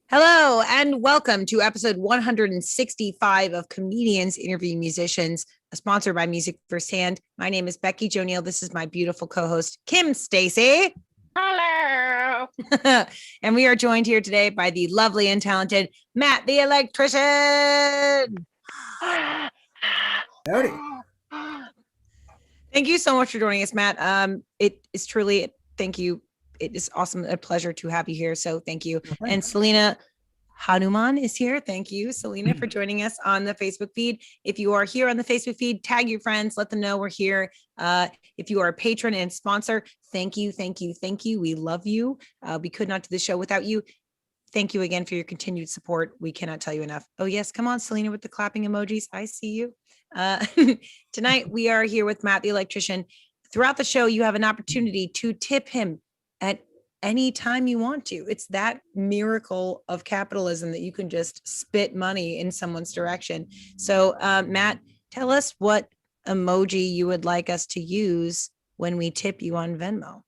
Hello and welcome to episode 165 of Comedians Interview Musicians, sponsored by Music Firsthand. My name is Becky Jo Neal. This is my beautiful co-host, Kim Stacy. Hello. And we are joined here today by the lovely and talented Matt the Electrician. Howdy. Thank you so much for joining us, Matt. It is truly, thank you. It is awesome, a pleasure to have you here. So thank you. Okay. And Selena Hanuman is here. Thank you, Selena, for joining us on the Facebook feed. If you are here on the Facebook feed, tag your friends, let them know we're here. If you are a patron and sponsor, thank you, thank you, thank you. We love you. We could not do the show without you. Thank you again for your continued support. We cannot tell you enough. Oh yes, come on, Selena, with the clapping emojis. I see you. Tonight, we are here with Matt the Electrician. Throughout the show, you have an opportunity to tip him at any time you want to. It's that miracle of capitalism that you can just spit money in someone's direction. So, Matt, tell us what emoji you would like us to use when we tip you on Venmo.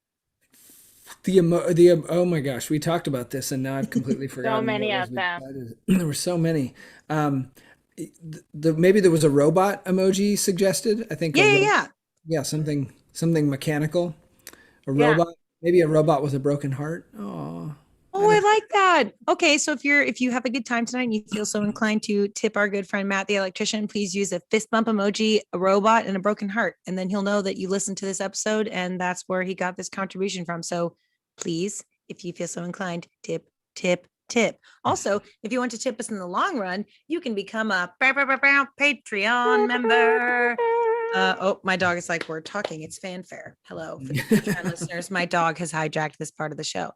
Oh my gosh, we talked about this and now I've completely forgotten. So many what of them. There were so many. Maybe there was a robot emoji suggested. I think. Yeah, something mechanical. A robot. Maybe a robot with a broken heart. Oh, I like that. Okay, so if you have a good time tonight and you feel so inclined to tip our good friend Matt the Electrician, please use a fist bump emoji, a robot, and a broken heart, and then he'll know that you listened to this episode and that's where he got this contribution from. So please, if you feel so inclined, tip. Also, if you want to tip us in the long run, you can become a Patreon member. Oh, my dog is like, we're talking. It's fanfare. Hello, for the Patreon listeners. My dog has hijacked this part of the show.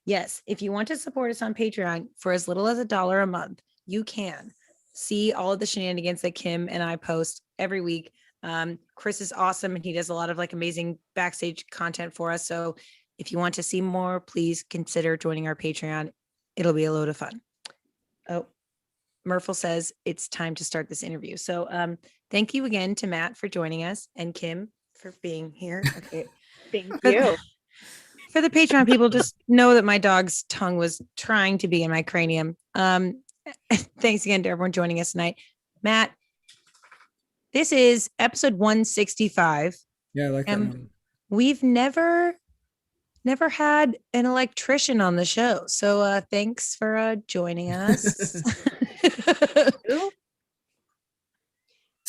Yes, if you want to support us on Patreon for as little as $1 a month, you can see all of the shenanigans that Kim and I post every week. Chris is awesome and he does a lot of like amazing backstage content for us. So if you want to see more, please consider joining our Patreon. It'll be a load of fun. Oh, Murphle says it's time to start this interview. So thank you again to Matt for joining us and Kim for being here. Okay. Thank you. For the Patreon people, just know that my dog's tongue was trying to be in my cranium. Thanks again to everyone joining us tonight. Matt, this is episode 165. Yeah, I like that one. We've never had an electrician on the show. So thanks for joining us.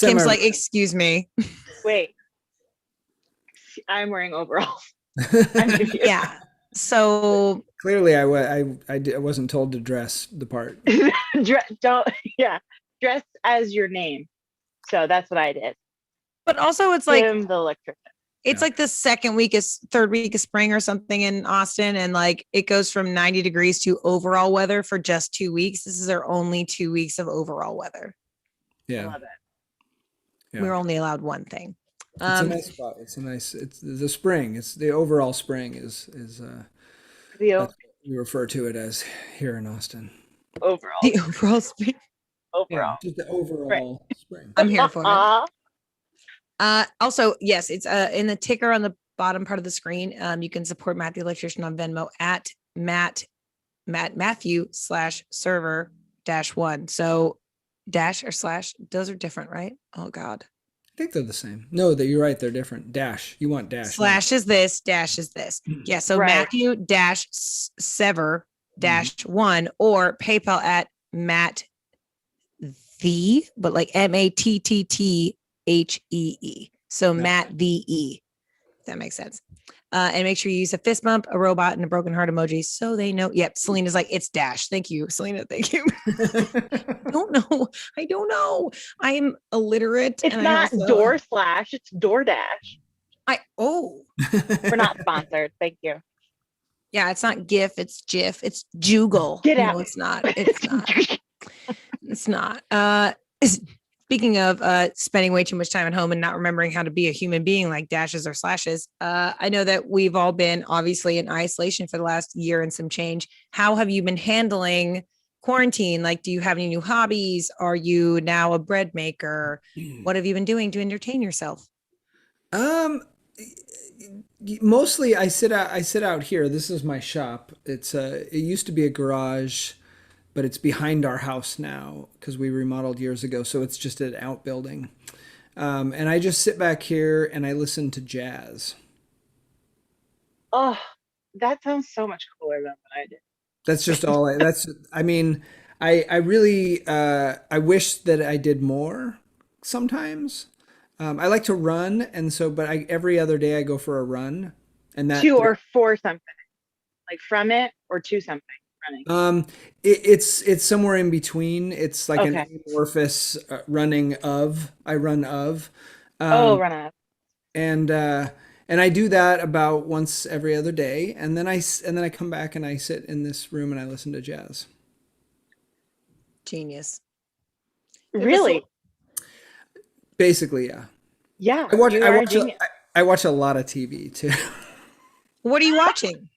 Kim's like, excuse me. Wait. I'm wearing overalls. Yeah. So clearly I wasn't told to dress the part. Dress as your name. So that's what I did. But also it's like Kim the Electrician. It's like the third week of spring or something in Austin. And like, it goes from 90 degrees to overall weather for just 2 weeks. This is our only 2 weeks of overall weather. Yeah. I love it. Yeah. We're only allowed one thing. It's a nice spot. It's the spring. It's the overall spring is that's what we refer to it as here in Austin. Overall. The overall spring. Overall. Just the overall spring. I'm here for it. Also, yes, it's in the ticker on the bottom part of the screen. You can support Matt the Electrician on Venmo at Matthew/server-1. So dash or slash, those are different, right? Oh God. I think they're the same. No, you're right. They're different. Dash. You want dash. Slash is this, dash is this. Yeah. So Right. Matthew-sever-1 or PayPal at Matt but like MATTTHEE. So Matt VE. If that makes sense. And make sure you use a fist bump, a robot, and a broken heart emoji so they know. Yep. Selena's like, it's dash. Thank you, Selena. Thank you. I don't know. I'm illiterate. It's not door slash, it's DoorDash. We're not sponsored. Thank you. Yeah, it's not GIF, it's GIF, it's Jugal. Get out. No, it's not. It's not. Speaking of spending way too much time at home and not remembering how to be a human being like dashes or slashes, I know that we've all been obviously in isolation for the last year and some change. How have you been handling quarantine? Like, do you have any new hobbies? Are you now a bread maker? What have you been doing to entertain yourself? Mostly I sit out here. This is my shop. It used to be a garage, but it's behind our house now because we remodeled years ago. So it's just an outbuilding. And I just sit back here and I listen to jazz. Oh, that sounds so much cooler than what I did. That's just all I mean, I really, I wish that I did more sometimes. I like to run. And so, but every other day I go for a run and that, To or for something, like from it or to something running. it's somewhere in between. It's like an Okay. amorphous running of, I run of, Oh, um, run out. and, and I do that about once every other day. And then and then I come back and I sit in this room and I listen to jazz. Genius. Really? Basically, yeah. Yeah. I watch a lot of TV too. What are you watching?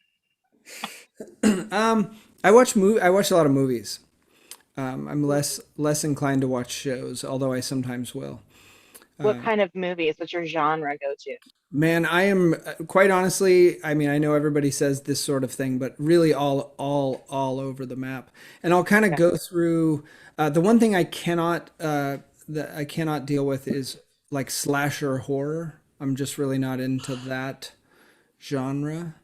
I watch a lot of movies. I'm less inclined to watch shows, although I sometimes will. What kind of movies? What's your genre go to? Man, I am quite honestly, I mean, I know everybody says this sort of thing, but really all over the map. And I'll kind of Okay. go through the one thing I cannot that I cannot deal with is like slasher horror. I'm just really not into that genre.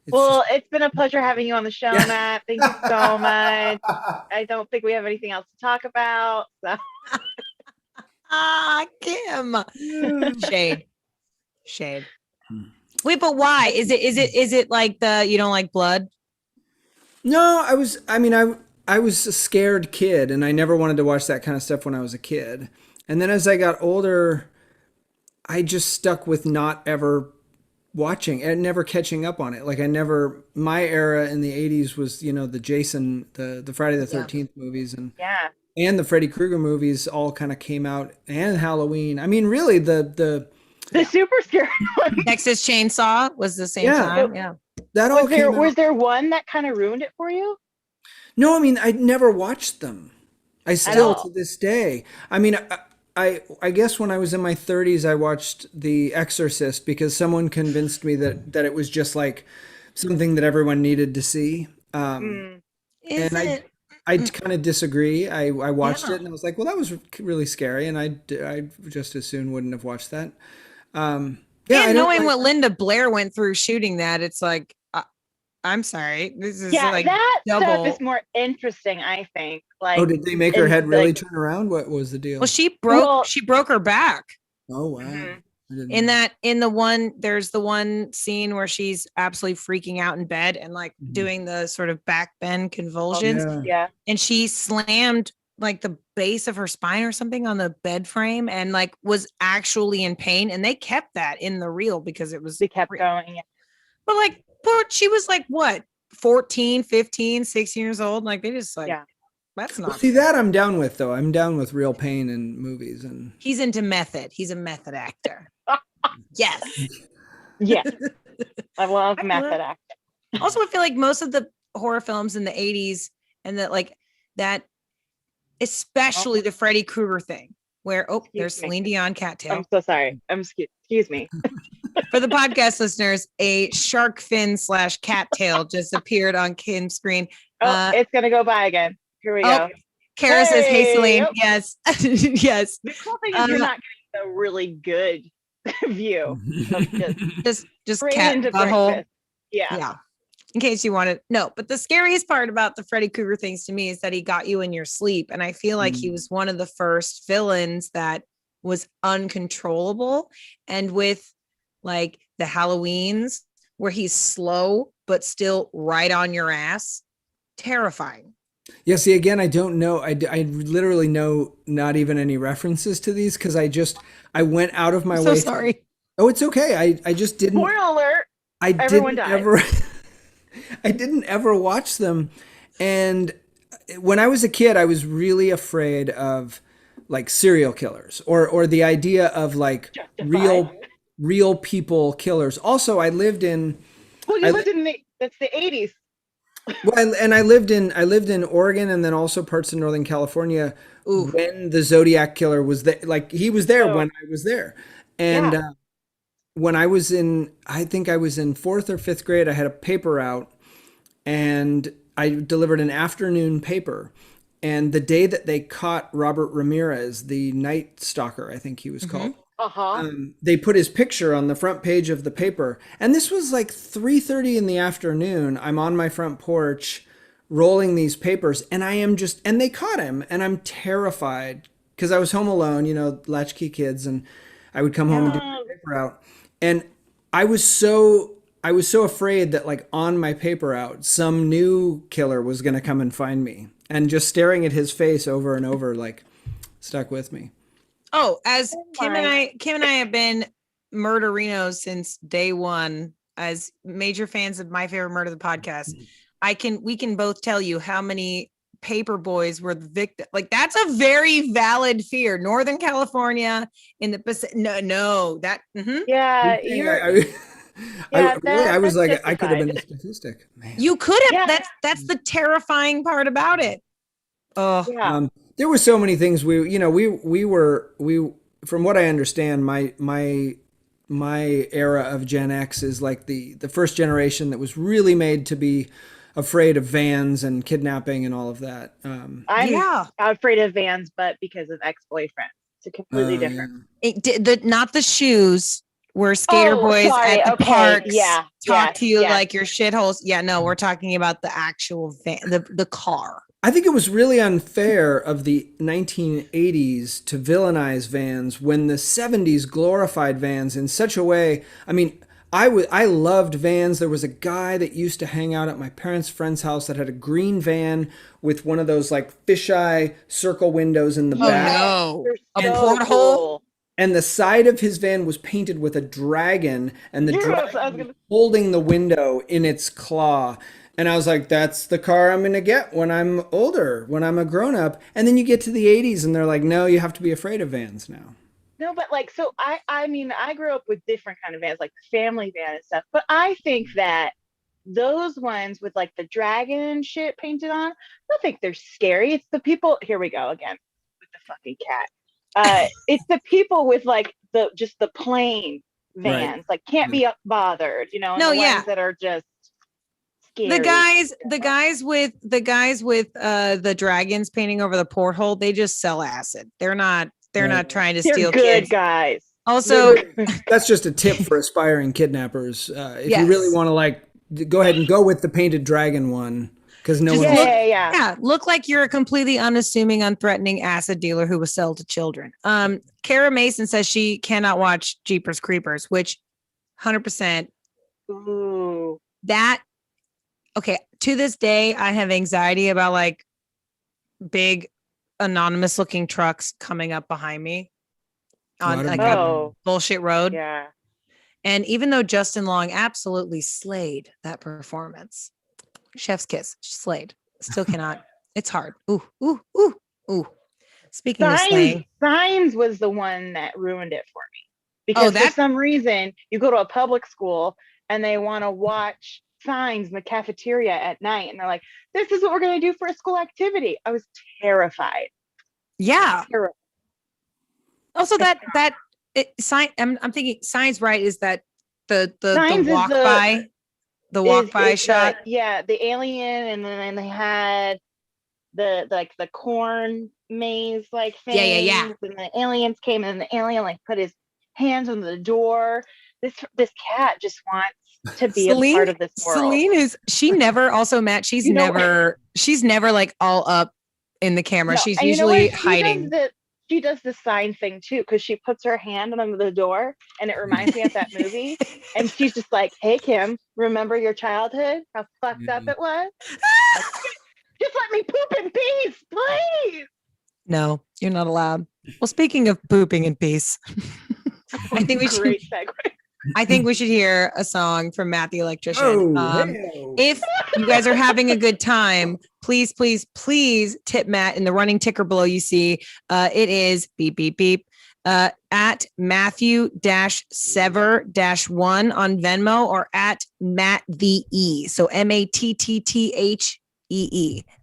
It's just Well, it's been a pleasure having you on the show, Matt. Thank you so much. I don't think we have anything else to talk about. So. Kim. Shade. Wait, but why? Is it like you don't like blood? No, I was a scared kid and I never wanted to watch that kind of stuff when I was a kid. And then as I got older, I just stuck with not ever watching and never catching up on it. Like my era in the 80s was, the Jason, the Friday the 13th movies Yeah. and the Freddy Krueger movies all kind of came out, and Halloween. I mean, really the super scary one. Texas Chainsaw was the same time. Yeah. That all came out. Was there one that kind of ruined it for you? No, I mean, I never watched them. I still to this day. I mean, I guess when I was in my 30s, I watched The Exorcist because someone convinced me that it was just like something that everyone needed to see. And I kind of disagree. I watched it and I was like, well, that was really scary, and I just as soon wouldn't have watched that. Knowing what Linda Blair went through shooting that, it's like, I'm sorry, this is like that double. Stuff is more interesting, I think. Like, oh, did they make her head really turn around? What was the deal? Well, she broke her back. Oh wow. Mm-hmm. There's the one scene where she's absolutely freaking out in bed and like doing the sort of back bend convulsions. Yeah. And she slammed like the base of her spine or something on the bed frame and like was actually in pain. And they kept that in the reel because they kept going. Yeah. But she was like, what, 14, 15, 16 years old? Like they just that's not. Well, see, that I'm down with though. I'm down with real pain in movies, and he's into method. He's a method actor. Yes. Yes. I love method acting. Also, I feel like most of the horror films in the 80s and that especially the Freddy Krueger thing where, there's Celine Dion cattail. I'm so sorry. Excuse me. For the podcast listeners, a shark fin / cattail just appeared on Kim's screen. It's going to go by again. Here we go. Kara says, hey, Celine. Yes. Yes. The cool thing is you're not getting a really good view. Just cat butthole. Yeah. In case you wanted. No, but the scariest part about the Freddy Krueger things to me is that he got you in your sleep. And I feel like he was one of the first villains that was uncontrollable. And with like the Halloweens where he's slow, but still right on your ass. Terrifying. Yeah, see, again, I don't know. I literally know not even any references to these because I went out of my way. So sorry. Oh, it's okay. I just didn't. Spoiler alert. Everyone died. I didn't ever watch them. And when I was a kid, I was really afraid of like serial killers or the idea of like real people killers. Also, I lived in. Well, you lived in that's the 80s. Well, and I lived in Oregon and then also parts of Northern California when the Zodiac killer was there. Like he was there when I was there, and when I think I was in 4th or 5th grade, I had a paper out and I delivered an afternoon paper. And the day that they caught Robert Ramirez, the Night Stalker, I think he was called, Uh-huh. they put his picture on the front page of the paper. And this was like 3:30 in the afternoon. I'm on my front porch rolling these papers and and they caught him and I'm terrified because I was home alone, latchkey kids, and I would come home and do my paper out. And I was so afraid that like on my paper out, some new killer was going to come and find me. And just staring at his face over and over like stuck with me. Oh, as Kim and I have been murderinos since day one, as major fans of My Favorite Murder, the podcast. We can both tell you how many paper boys were the victim. Like, that's a very valid fear. Northern California in the Pacific. No, that. Yeah, I was like, I could have justified. been a statistic. Man. You could have. Yeah. That's the terrifying part about it. Oh, Yeah. There were so many things we from what I understand, my era of Gen X is like the first generation that was really made to be afraid of vans and kidnapping and all of that. I'm yeah. afraid of vans, but because of ex-boyfriends. It's a completely different. Not the shoes where skater boys sorry. at the Okay. parks Yeah. talk to you yeah. like your shitholes. Yeah, no, we're talking about the actual van, the car. I think it was really unfair of the 1980s to villainize vans when the 70s glorified vans in such a way. I mean, I loved vans. There was a guy that used to hang out at my parents' friend's house that had a green van with one of those like fisheye circle windows in the back. No, They're a so porthole. cool. And the side of his van was painted with a dragon, and the Yes, dragon I was was gonna- holding the window in its claw. And I was like, that's the car I'm going to get when I'm older, when I'm a grown up. And then you get to the 80s and they're like, no, you have to be afraid of vans now. No, but like, so I mean, I grew up with different kind of vans, like the family van and stuff. But I think that those ones with like the dragon and shit painted on, I don't think they're scary. It's the people. Here we go again with the fucking cat. It's the people with like just the plain vans, Right. like can't be bothered, and No, the yeah. ones that are just scary. The guys with the dragons painting over the porthole, they just sell acid. They're not trying to They're steal good kids. guys. Also, That's just a tip for aspiring kidnappers. If Yes. you really want to like, go ahead and go with the painted dragon one. Because no Just one look- Yeah. look like you're a completely unassuming, unthreatening acid dealer who will sell to children. Kara Mason says she cannot watch Jeepers Creepers, which 100% Ooh. that. Okay, to this day, I have anxiety about like big anonymous looking trucks coming up behind me on Lot of like money. Oh. a bullshit road. Yeah. And even though Justin Long absolutely slayed that performance, chef's kiss, slayed, still cannot. It's hard. Ooh, ooh, ooh, ooh. Speaking of slaying, Signs was the one that ruined it for me. Because for some reason, you go to a public school and they want to watch Signs in the cafeteria at night. And they're like, this is what we're going to do for a school activity. I was terrified. yeah. Terrified. Also, I'm thinking Signs, right? Is that the Signs is walk the- by, the walk by Is shot? the alien, and then they had the corn maze like thing. Yeah. And the aliens came, and the alien like put his hands on the door. This cat just wants to be a part of this world. Celine she never also Matt, she's never like all up in the camera. No, She's and you know usually what? hiding. She does the sign thing too, because she puts her hand on the door, and it reminds me of that movie. And she's just like, "Hey Kim, remember your childhood? How fucked up it was? Just let me poop in peace, please." No, you're not allowed. Well, speaking of pooping in peace, I think we should. Great segue. I think we should hear a song from Matt the Electrician. hey-o. If you guys are having a good time, please tip Matt in the running ticker below. You see, it is beep beep beep at Matthew-Sever-1 on Venmo, or at Matt the E. So MATTTHEE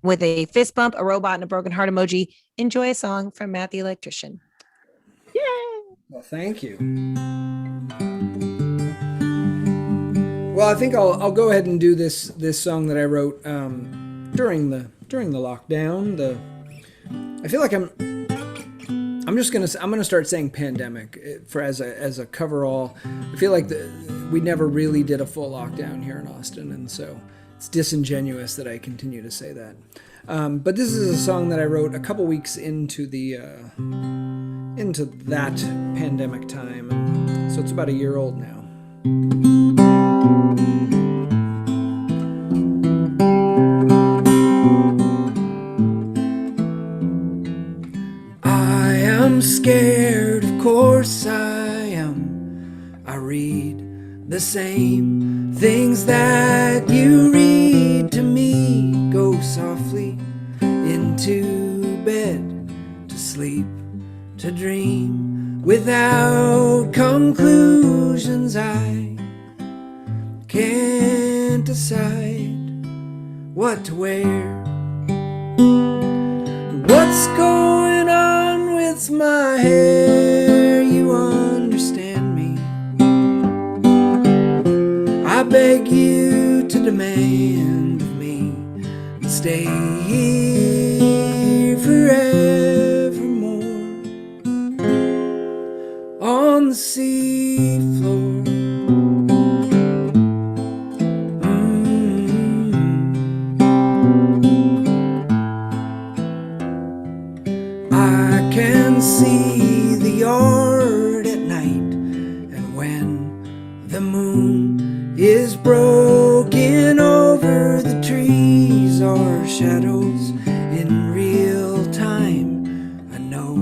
with a fist bump, a robot, and a broken heart emoji. Enjoy a song from Matt the Electrician. Yay! Well, thank you. Well, I think I'll go ahead and do this song that I wrote during the lockdown. I feel like I'm gonna start saying pandemic for as a coverall. I feel like we never really did a full lockdown here in Austin, and so it's disingenuous that I continue to say that. But this is a song that I wrote a couple weeks into that pandemic time, and so it's about a year old now. I am scared, of course I am. I read the same things that you read to me. Go softly into bed to sleep, to dream without conclusions. I can't decide what to wear. What's going on with my hair? You understand me. I beg you to demand of me and stay here forevermore on the sea floor. I can see the yard at night, and when the moon is broken over the trees or shadows in real time, I know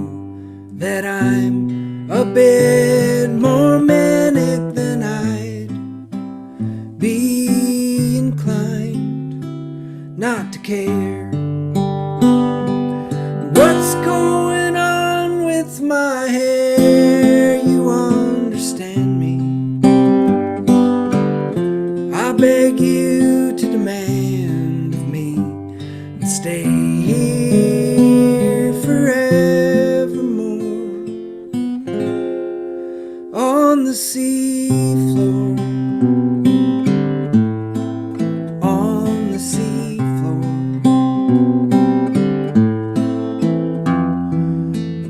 that I'm a bit more manic than I'd be inclined not to care. What's going on with my hair? You understand me. I beg you to demand of me and stay here forevermore on the sea floor. On the sea floor.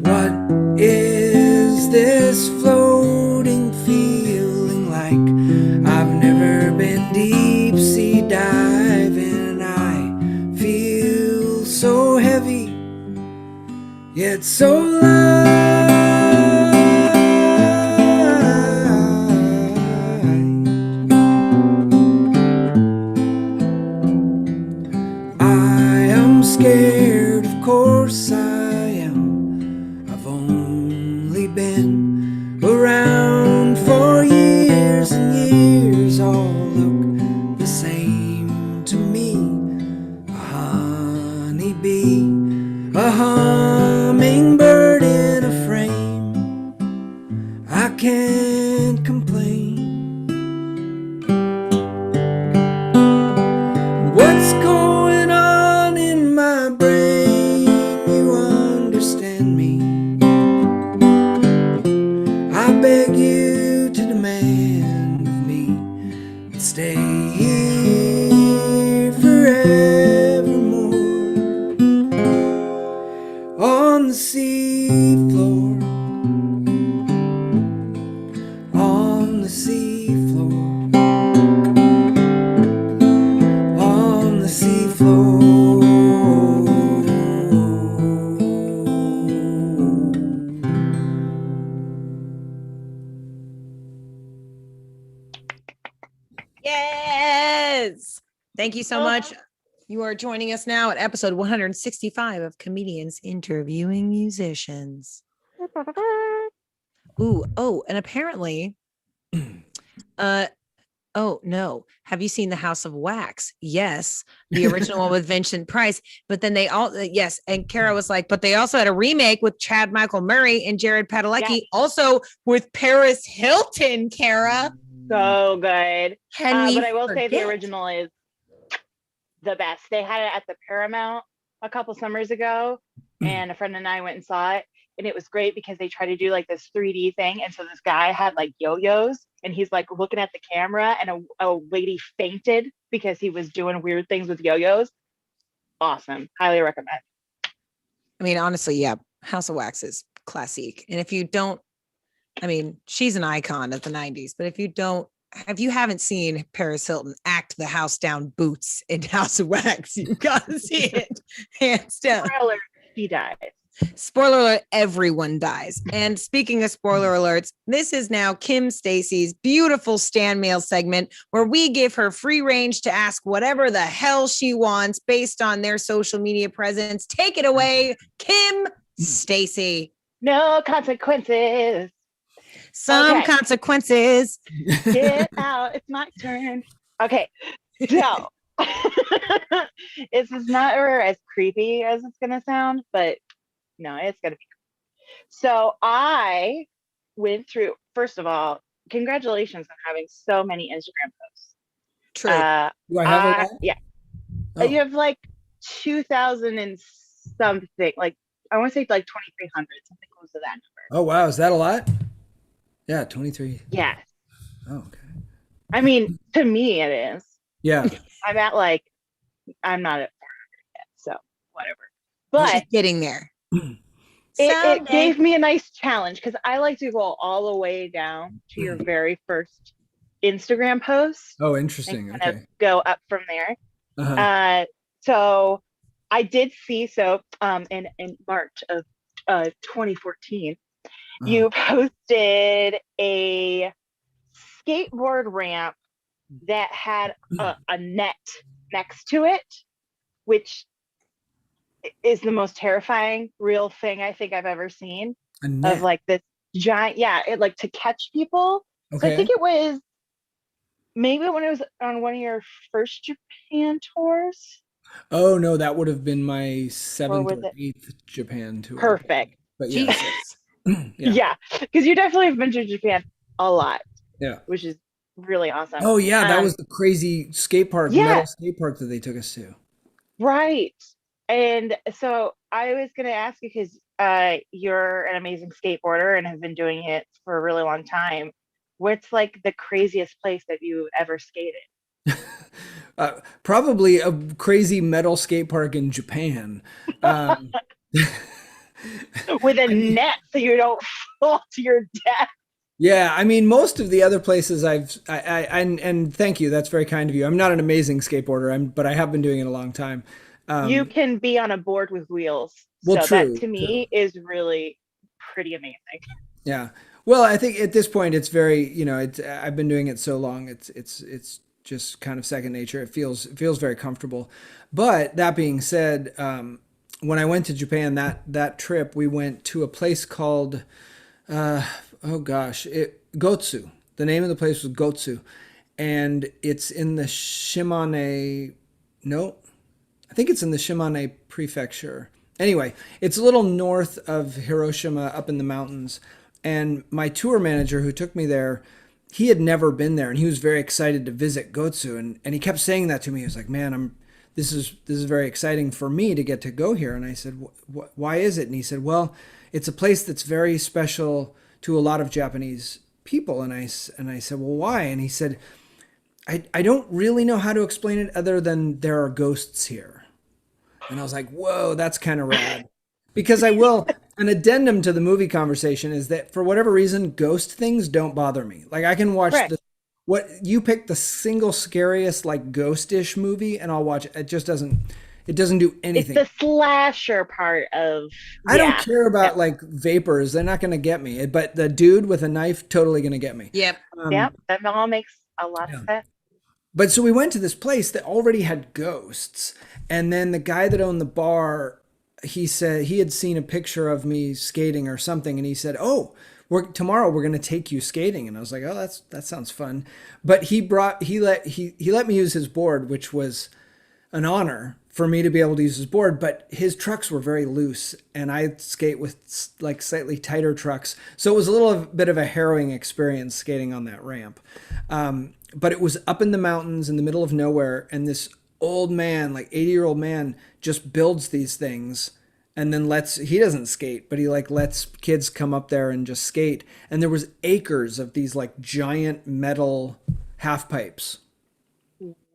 What is this floating feeling like? I've never been deep sea diving. I feel so heavy, yet so light. I am scared, of course I am. I've only been around for years and years. All look the same to me. A honeybee, a hummingbird in a frame. I can't complain. What's going on in my brain? You understand me. I beg you to demand of me and stay here forevermore on the sea floor. On the sea floor. On the sea floor. Yes. Thank you so much. You are joining us now at episode 165 of Comedians Interviewing Musicians. Ooh, oh, and apparently, oh no, have you seen The House of Wax? Yes, the original one with Vincent Price. But then they all, yes, and Kara was like, but they also had a remake with Chad Michael Murray and Jared Padalecki, Yes. also with Paris Hilton. Kara, So good. can we But I will say the forget? original is the best. They had it at the Paramount a couple summers ago, and a friend and I went and saw it. and it was great because they tried to do like this 3D thing. And so this guy had like yo-yos and he's like looking at the camera, and a lady fainted because he was doing weird things with yo-yos. Awesome. Highly recommend. I mean, honestly, yeah, House of Wax is classic. And if you don't, I mean, she's an icon of the 90s, but if you haven't seen Paris Hilton act the house down boots in House of Wax, you've got to see it, hands down. Spoiler, she dies. Spoiler alert, everyone dies. And speaking of spoiler alerts, this is now Kim Stacy's beautiful Stan Mail segment where we give her free range to ask whatever the hell she wants based on their social media presence. Take it away, Kim Stacy. No consequences. Some Okay. consequences. Get out. It's my turn. Okay. So this is not as creepy as it's going to sound, but no, it's going to be. So I went through, first of all, congratulations on having so many Instagram posts. True. Do I have a lot? Yeah. Oh. You have like 2,000 and something, like I want to say like 2,300, something close to that number. Oh, wow. Is that a lot? Yeah, 23. Yes. Oh, okay. I mean, to me it is. Yeah. I'm not at 400 yet, so whatever. She's But getting there. it gave me a nice challenge because I like to go all the way down to your very first Instagram post Oh, interesting. and kind Okay. of go up from there. Uh-huh. So I did see, in March of 2014, you posted a skateboard ramp that had a net next to it, which is the most terrifying real thing I think I've ever seen. A net. Of like this giant, it like to catch people. So Okay. I think it was maybe when it was on one of your first Japan tours. Oh, no, that would have been my seventh was or it? eighth Japan tour. Perfect. But yeah. Jesus. Yeah. Because you definitely have been to Japan a lot, Yeah. which is really awesome. Oh, yeah. That was the crazy skate park, yeah. metal skate park that they took us to. Right. And so I was going to ask you, because you're an amazing skateboarder and have been doing it for a really long time. What's like the craziest place that you ever skated? Probably a crazy metal skate park in Japan. With a net so you don't fall to your death. Yeah, I mean, most of the other places and thank you, that's very kind of you. I'm not an amazing skateboarder, but I have been doing it a long time. You can be on a board with wheels. Well, so true, that to me is really pretty amazing. Yeah. Well, I think at this point it's very, I've been doing it so long, it's just kind of second nature. It feels very comfortable. But that being said, when I went to Japan, that trip, we went to a place called Gotsu. The name of the place was Gotsu, and it's in the Shimane. No, I think it's in the Shimane prefecture. Anyway, it's a little north of Hiroshima, up in the mountains. And my tour manager who took me there, he had never been there, and he was very excited to visit Gotsu, and he kept saying that to me. He was like, "Man, this is very exciting for me to get to go here." And I said, "Why is it?" And he said, "Well, it's a place that's very special to a lot of Japanese people." And I said, "Well, why?" And he said, I don't really know how to explain it other than there are ghosts here." And I was like, "Whoa, that's kind of rad." Because an addendum to the movie conversation is that for whatever reason, ghost things don't bother me. Like I can watch what you pick, the single scariest like ghostish movie, and I'll watch it. It doesn't do anything. It's the slasher part of. I don't care about like vapors. They're not going to get me. But the dude with a knife, totally going to get me. Yep. Yep. That all makes a lot of sense. But so we went to this place that already had ghosts. And then the guy that owned the bar, he said he had seen a picture of me skating or something. And he said, "Oh, tomorrow we're going to take you skating." And I was like, "Oh, that sounds fun." But he let me use his board, which was an honor for me to be able to use his board. But his trucks were very loose, and I skate with like slightly tighter trucks. So it was a little bit of a harrowing experience skating on that ramp. But it was up in the mountains in the middle of nowhere. And this old man, like 80-year-old man, just builds these things and then he doesn't skate, but he like lets kids come up there and just skate. And there was acres of these like giant metal half pipes.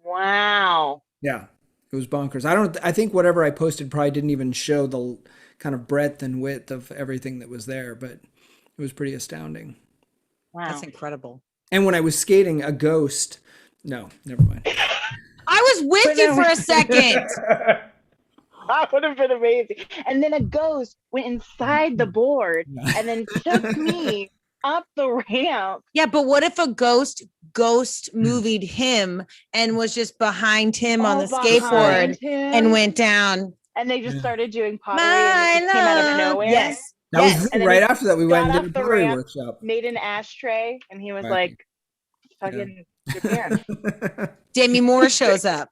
Wow. Yeah, it was bonkers. I think whatever I posted probably didn't even show the kind of breadth and width of everything that was there, but it was pretty astounding. Wow. That's incredible. And when I was skating, a ghost. No, never mind. I was with you for a second. That would have been amazing. And then a ghost went inside the board and then took me up the ramp. Yeah, but what if a ghost movied him and was just behind him on the skateboard and went down? And they just started doing pottery and it just came out of nowhere. Yes. That was right after that we went and did a pottery workshop. Made an ashtray and he was like, fucking Japan. Demi Moore shows up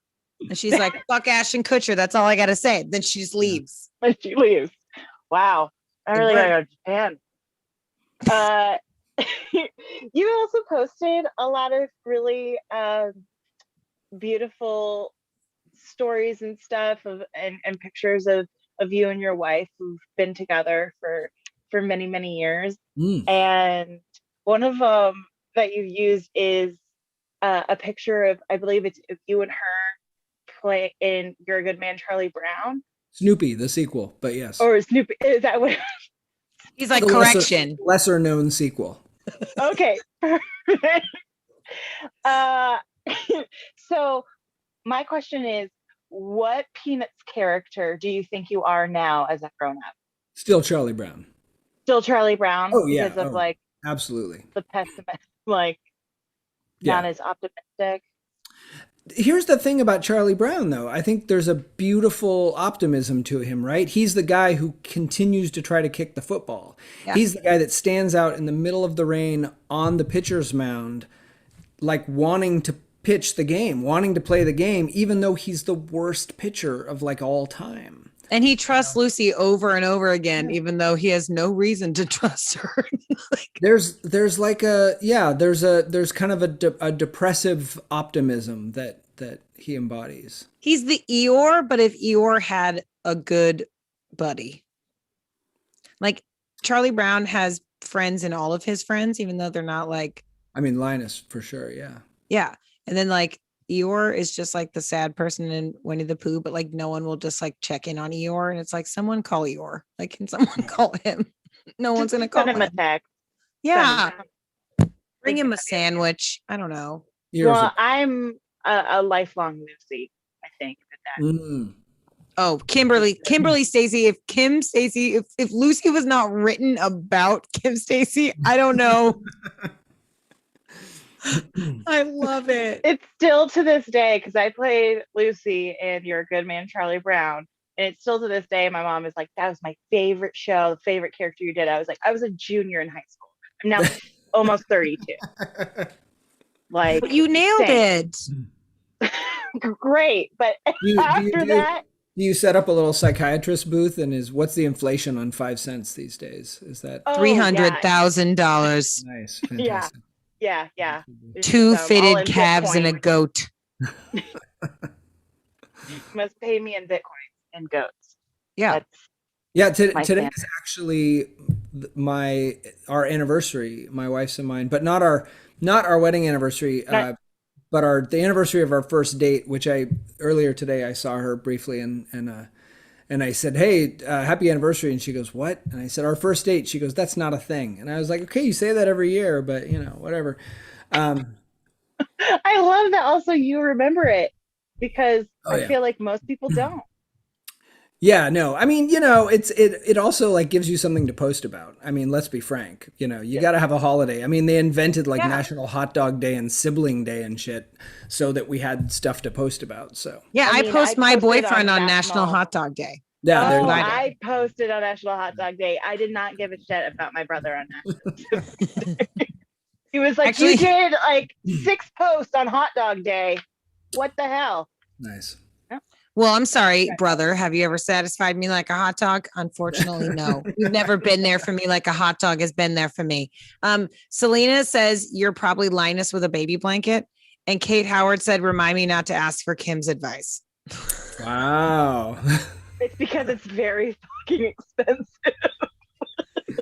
and she's like, fuck Ashton Kutcher. That's all I got to say. Then she just leaves. And she leaves. Wow. I really gotta go to Japan. You also posted a lot of really beautiful stories and stuff and pictures of you and your wife who've been together for many years. And one of them that you used is a picture of, I believe it's you and her play in You're a Good Man, Charlie Brown. Snoopy, the sequel, but yes. Or Snoopy, is that what? He's like, correction. Lesser known sequel. Okay. So my question is, what Peanuts character do you think you are now as a grown-up? Still Charlie Brown. Still Charlie Brown? Oh, yeah. Because of like absolutely. the pessimist, like not as optimistic. Here's the thing about Charlie Brown, though. I think there's a beautiful optimism to him, right? He's the guy who continues to try to kick the football. Yeah. He's the guy that stands out in the middle of the rain on the pitcher's mound, like wanting to pitch the game, wanting to play the game, even though he's the worst pitcher of like all time. And he trusts Lucy over and over again, even though he has no reason to trust her. There's kind of a depressive optimism that he embodies. He's the Eeyore, but if Eeyore had a good buddy, like Charlie Brown has friends in all of his friends, even though they're not like. I mean, Linus for sure, yeah. Yeah, and then like Eeyore is just like the sad person in Winnie the Pooh, but like no one will just like check in on Eeyore, and it's like someone call Eeyore. Like, can someone call him? No one's gonna call him. A text. Yeah, bring him a sandwich. I don't know. Well, I'm a lifelong Lucy. I think that. Oh, Kimberly Stacy. If Lucy was not written about Kim Stacy, I don't know. I love it. It's still to this day, because I played Lucy in You're a Good Man, Charlie Brown, and it's still to this day. My mom is like, "That was my favorite show, the favorite character you did." I was like, I was a junior in high school. I'm now almost 32. Like, but you nailed it. Great, but after that. Do you set up a little psychiatrist booth, and what's the inflation on 5 cents these days? Is that $300,000? Nice, fantastic. Yeah. 2 fitted calves and a goat. You must pay me in Bitcoin and goats. Yeah. Today is actually our anniversary, my wife's and mine, but not our wedding anniversary, but the anniversary of our first date, which earlier today I saw her briefly and I said, "Hey, happy anniversary." And she goes, "What?" And I said, "Our first date." She goes, "That's not a thing." And I was like, "Okay, you say that every year, but whatever." I love that also you remember it, because I feel like most people don't. Yeah, no. I mean, it also like gives you something to post about. I mean, let's be frank. You got to have a holiday. I mean, they invented like National Hot Dog Day and Sibling Day and shit so that we had stuff to post about. So I post my boyfriend on National Hot Dog Day. Yeah, I posted on National Hot Dog Day. I did not give a shit about my brother on National Day. He was like, "You did like 6 posts on Hot Dog Day. What the hell?" Nice. Well, I'm sorry, brother. Have you ever satisfied me like a hot dog? Unfortunately, no. You've never been there for me like a hot dog has been there for me. Selena says you're probably Linus with a baby blanket. And Kate Howard said, remind me not to ask for Kim's advice. Wow. It's because it's very fucking expensive.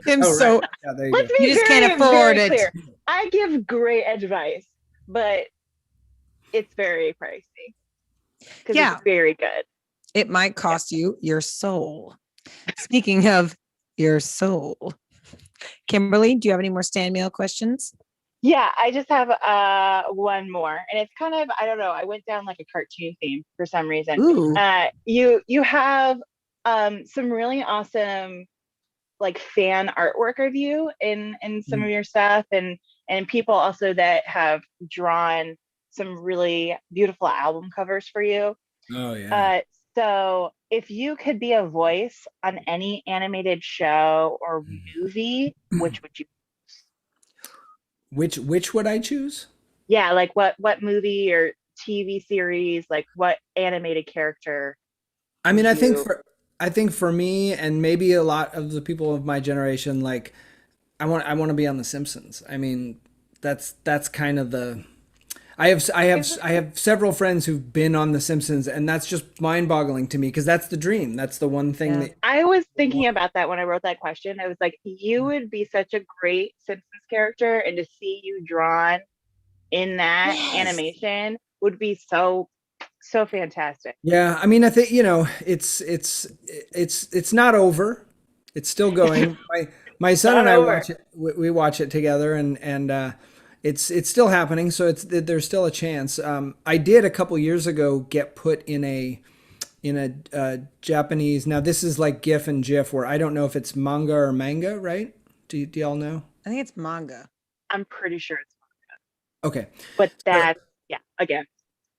I'm Oh, so right. Yeah, there you Let's go. be You just very, can't afford very it. clear. I give great advice, but it's very pricey because Yeah. it's very good. It might cost you your soul. Speaking of your soul, Kimberly, do you have any more stand mail questions? Yeah, I just have one more, and it's kind of, I don't know, I went down like a cartoon theme for some reason. Ooh. You have some really awesome like fan artwork of you in some of your stuff, and people also that have drawn some really beautiful album covers for you. Oh yeah. So if you could be a voice on any animated show or movie, which would you? Which would I choose? Yeah, like what movie or TV series, like what animated character I mean, would you? I think for me and maybe a lot of the people of my generation, like I want to be on The Simpsons. I mean, that's kind of the I have several friends who've been on The Simpsons, and that's just mind-boggling to me because that's the dream. That's the one thing Yeah. that I was thinking about that when I wrote that question. I was like, you would be such a great Simpsons character, and to see you drawn in that Yes. animation would be so so fantastic. Yeah, I mean, I think it's not over. It's still going. My son Not and I over. watch it. We watch it together, and it's still happening. So there's still a chance. I did a couple years ago get put in a Japanese. Now this is like GIF and GIF, where I don't know if it's manga or manga, right? Do y'all know? I think it's manga. I'm pretty sure it's, Okay. but So- that's yeah. Again,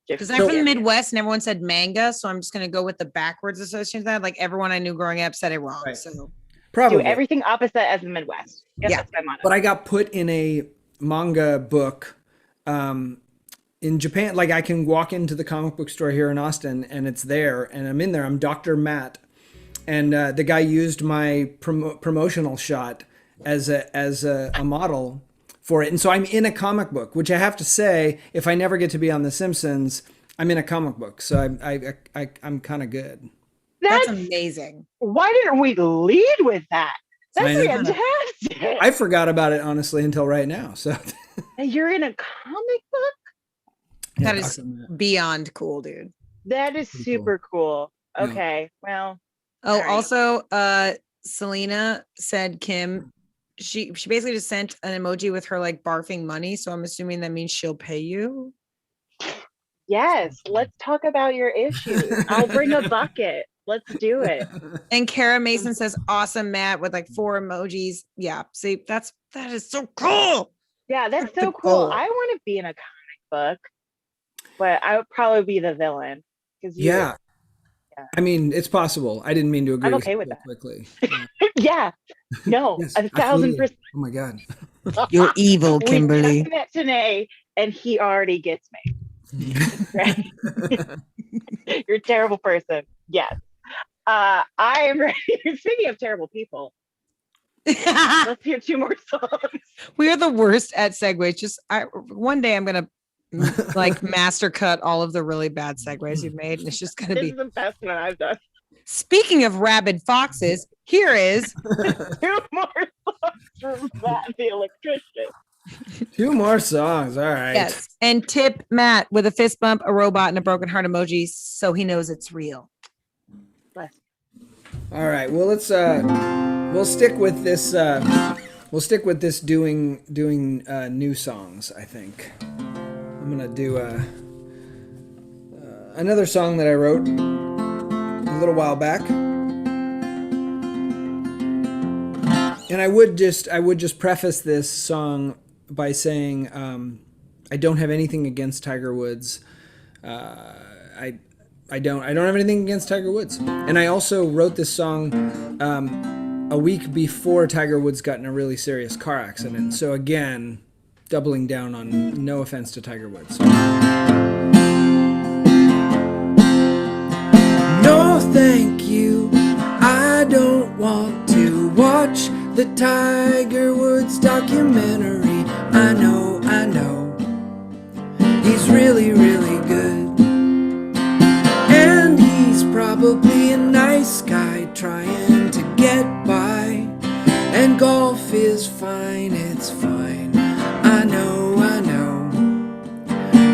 Because I'm from the Midwest and everyone said manga. So I'm just going to go with the backwards association of that. Like everyone I knew growing up said it wrong. Right. So Probably. do everything opposite as the Midwest. Yep, Yeah. that's my motto. But I got put in a manga book in Japan. Like I can walk into the comic book store here in Austin and it's there, and I'm in there. I'm Dr. Matt, and the guy used my promotional shot as a model for it. And so I'm in a comic book, which I have to say, if I never get to be on The Simpsons, I'm in a comic book. So I'm kind of good. that's amazing. Why didn't we lead with that? That's I know. fantastic. I forgot about it honestly until right now. So You're in a comic book? That Yeah, is Dr. Matt. beyond cool, dude. That is Pretty super cool. Yeah. Okay, well, Oh, All right. also, Selena said Kim, she basically just sent an emoji with her like barfing money. So I'm assuming that means she'll pay you. yes, let's talk about your issues. I'll bring a bucket. Let's do it. And Kara Mason says, awesome, Matt, with like 4 emojis. Yeah. See, that is so cool. Yeah, that's The so cool. goal. I want to be in a comic book, but I would probably be the villain because Yeah. I mean, it's possible. I didn't mean to agree I'm with okay you with so that. quickly. yeah, no, Yes, 1,000%. Oh my God. You're evil, We Kimberly. just met today, and he already gets me. Right? You're a terrible person. Yes. I am ready. Speaking of terrible people, let's hear 2 more songs. We are the worst at segues. Just one day I'm gonna like master cut all of the really bad segues you've made, and it's just gonna This be. is the best one I've done. Speaking of rabid foxes, here is 2 more songs from Matt the Electrician. 2 more songs. All right. yes, and tip Matt with a fist bump, a robot, and a broken heart emoji, so he knows it's real. Bless. All right. Well, let's we'll stick with this doing new songs, I think. I'm going to do another song that I wrote a little while back. And I would just preface this song by saying I don't have anything against Tiger Woods. I don't have anything against Tiger Woods. And I also wrote this song a week before Tiger Woods got in a really serious car accident. So again, doubling down on no offense to Tiger Woods. No, thank you. I don't want to watch the Tiger Woods documentary. I know. He's really, really good. And he's probably a nice gray sky trying to get by. And golf is fine, it's fine. I know,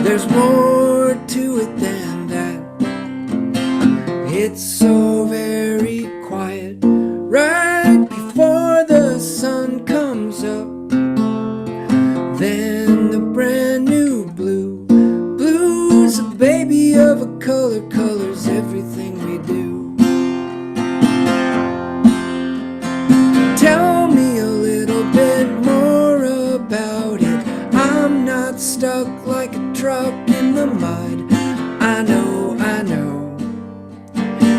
there's more to it than that. It's so very quiet right before the sun comes up. Then the brand new blue, blue's a baby of a color, colors everything we do. Tell me a little bit more about it. I'm not stuck like a truck in the mud. I know,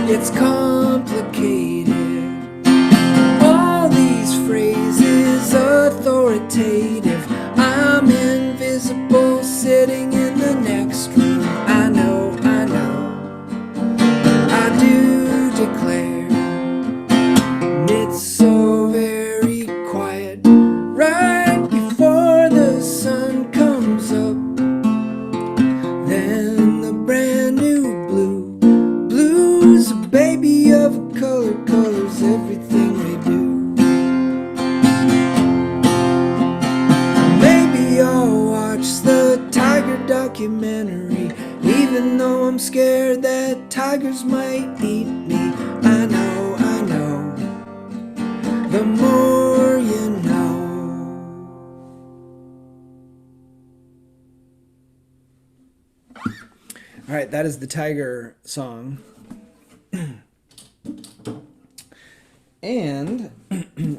it's complicated. All these phrases authoritative. I'm invisible sitting in the next room. I know, I do declare. It's so very quiet right before the sun comes up. Then the brand new blue, blue's a baby of a color, colors everything we do. Maybe I'll watch the tiger documentary, even though I'm scared that tigers might eat me. I know, the more you know. All right, that is the Tiger song. And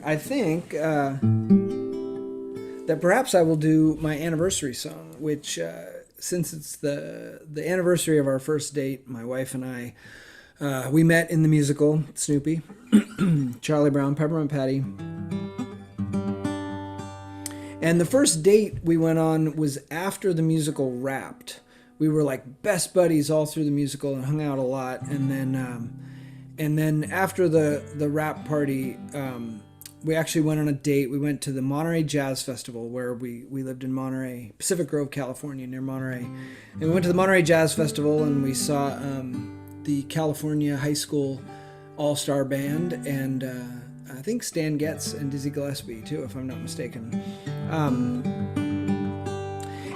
I think that perhaps I will do my anniversary song, which since it's the anniversary of our first date, my wife and I, we met in the musical Snoopy, Charlie Brown, Peppermint Patty. And the first date we went on was after the musical wrapped. We were like best buddies all through the musical and hung out a lot. And then after the wrap party, we actually went on a date. We went to the Monterey Jazz Festival, where we lived in Monterey, Pacific Grove, California, near Monterey. And we went to the Monterey Jazz Festival and we saw the California High School All-Star Band, and I think Stan Getz and Dizzy Gillespie too, if I'm not mistaken.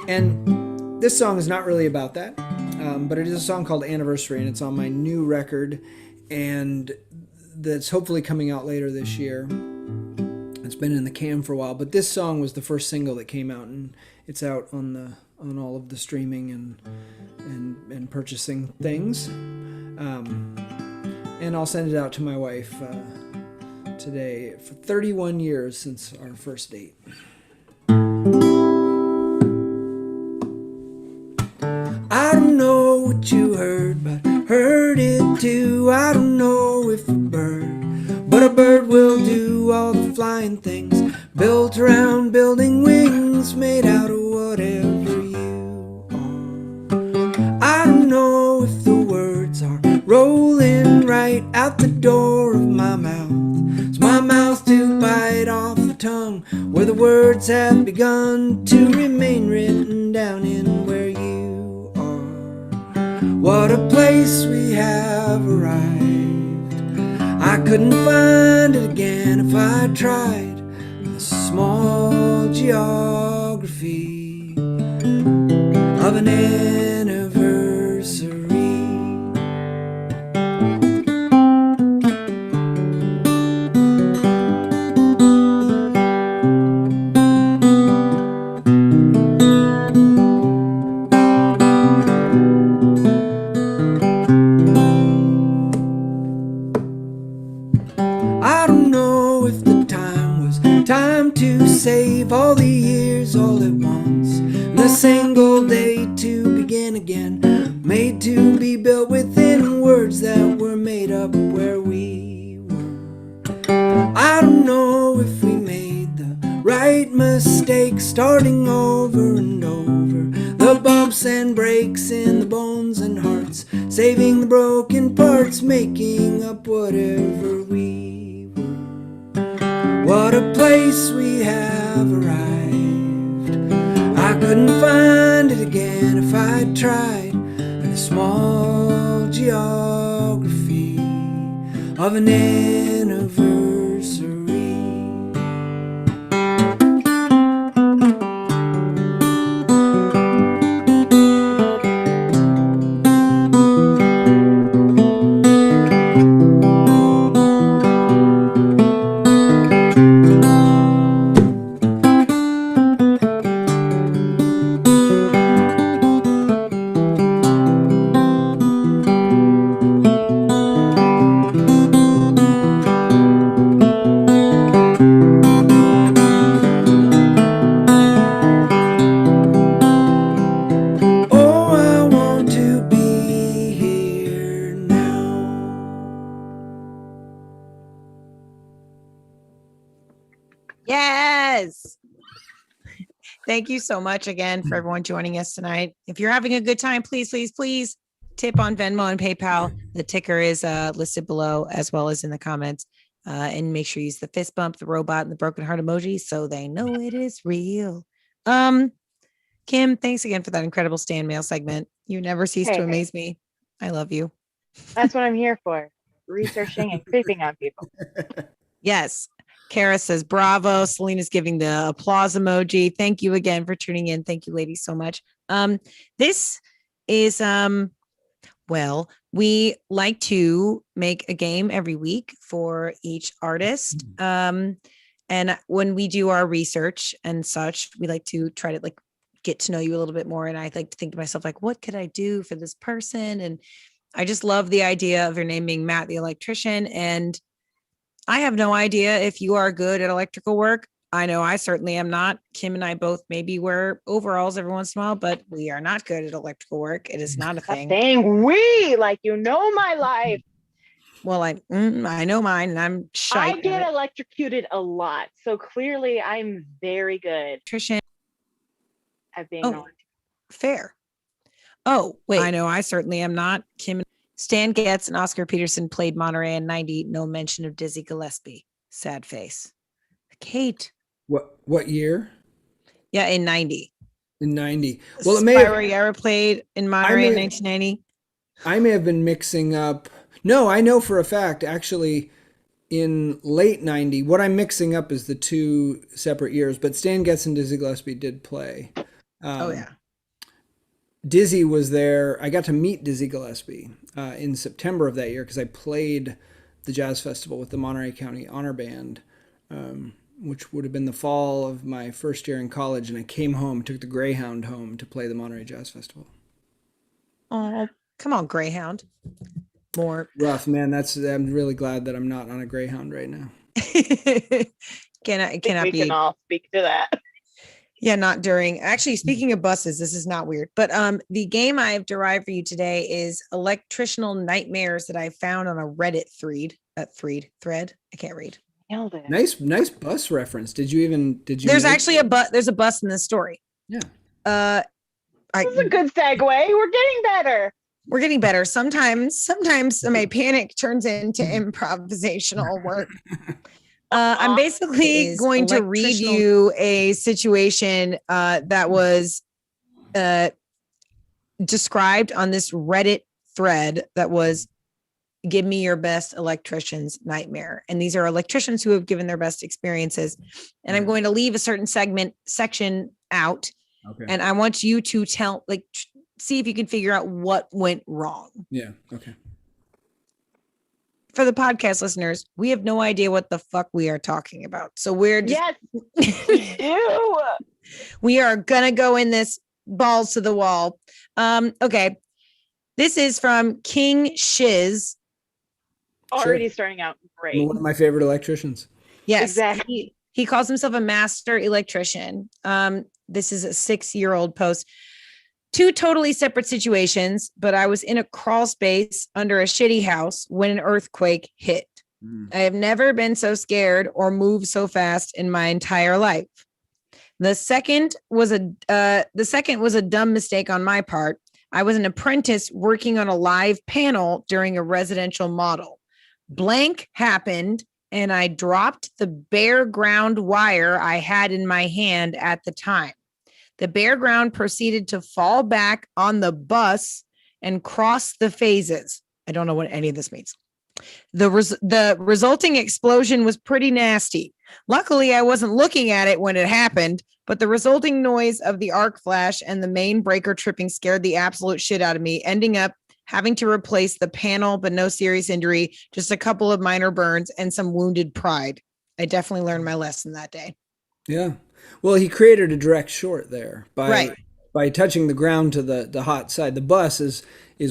And this song is not really about that, but it is a song called Anniversary, and it's on my new record, and that's hopefully coming out later this year. It's been in the can for a while, but this song was the first single that came out, and it's out on all of the streaming and purchasing things. And I'll send it out to my wife today for 31 years since our first date. I don't know what you heard, but heard it too. I don't know if a bird, but a bird will do all the flying things built around building wings made out of whatever you are. I don't know if the words are rolling right out the door of my mouth. It's my mouth to bite off the tongue where the words have begun to remain written down in where you are. What a place we have arrived. I couldn't find it again if I tried. A small geography of an anniversary. I don't know if the time was time to save all the years all at once, and a single day to begin again, made to be built within words that were made up where we were. I don't know if we made the right mistake, starting over and over, the bumps and breaks in the bones and hearts, saving the broken parts, making up whatever we were. What a place we have arrived. I couldn't find it again if I tried. And a small geography of an anniversary. Oh, I want to be here now. Yes. Thank you so much again for everyone joining us tonight. If you're having a good time, please tip on Venmo and PayPal. The ticker is listed below as well as in the comments. And make sure you use the fist bump, the robot, and the broken heart emoji so they know it is real. Kim, thanks again for that incredible stand mail segment. You never cease to amaze me. I love you. That's what I'm here for. Researching and creeping on people. Yes. Kara says, bravo. Selena's giving the applause emoji. Thank you again for tuning in. Thank you, ladies, so much. This is, well, we like to make a game every week for each artist. And when we do our research and such, we like to try to get to know you a little bit more. And I like to think to myself, what could I do for this person? And I just love the idea of your name being Matt the Electrician. And I have no idea if you are good at electrical work. I know I certainly am not. Kim and I both maybe wear overalls every once in a while, but we are not good at electrical work. It is not a thing. We, my life. Well, I know mine, and I'm shy. I get electrocuted a lot, so clearly I'm very good at being electrocuted. Fair. Oh, wait. I know I certainly am not. Kim, Stan Getz and Oscar Peterson played Monterey in 90. No mention of Dizzy Gillespie. Sad face. Kate. What year? Yeah, in 90. In 90. Well, it may have Guerra played in Monterey in 1990. I may have been mixing up. No, I know for a fact, actually, in late 90, what I'm mixing up is the two separate years, but Stan Getz and Dizzy Gillespie did play. Dizzy was there. I got to meet Dizzy Gillespie in September of that year because I played the jazz festival with the Monterey County Honor Band, which would have been the fall of my first year in college. And I came home, took the Greyhound home to play the Monterey Jazz Festival. Oh, come on, Greyhound. More rough, man. I'm really glad that I'm not on a Greyhound right now. We can all speak to that. Yeah, not during. Actually, speaking of buses, this is not weird, but the game I've derived for you today is electrical nightmares that I found on a Reddit thread. I can't read. Nailed it. Nice bus reference. Did you? There's actually there's a bus in this story. Yeah. This is a good segue. We're getting better. Sometimes my panic turns into improvisational work. I'm basically going to read you a situation that was described on this Reddit thread that was give me your best electrician's nightmare. And these are electricians who have given their best experiences. And I'm going to leave a certain section out. Okay. And I want you to see if you can figure out what went wrong. Yeah. Okay. For the podcast listeners, we have no idea what the fuck we are talking about. So we're just, we are going to go in this balls to the wall. Okay. This is from King Shiz. Already starting out great. One of my favorite electricians. Yes. Exactly. He calls himself a master electrician. This is a 6-year-old post. 2 totally separate situations, but I was in a crawl space under a shitty house when an earthquake hit. I have never been so scared or moved so fast in my entire life. The second was a dumb mistake on my part. I was an apprentice working on a live panel during a residential model. Blank happened, and I dropped the bare ground wire I had in my hand at the time. The bare ground proceeded to fall back on the bus and cross the phases. I don't know what any of this means. The resulting explosion was pretty nasty. Luckily, I wasn't looking at it when it happened, but the resulting noise of the arc flash and the main breaker tripping scared the absolute shit out of me, ending up having to replace the panel, but no serious injury, just a couple of minor burns and some wounded pride. I definitely learned my lesson that day. Yeah. Well, he created a direct short there Right. by touching the ground to the hot side. The bus is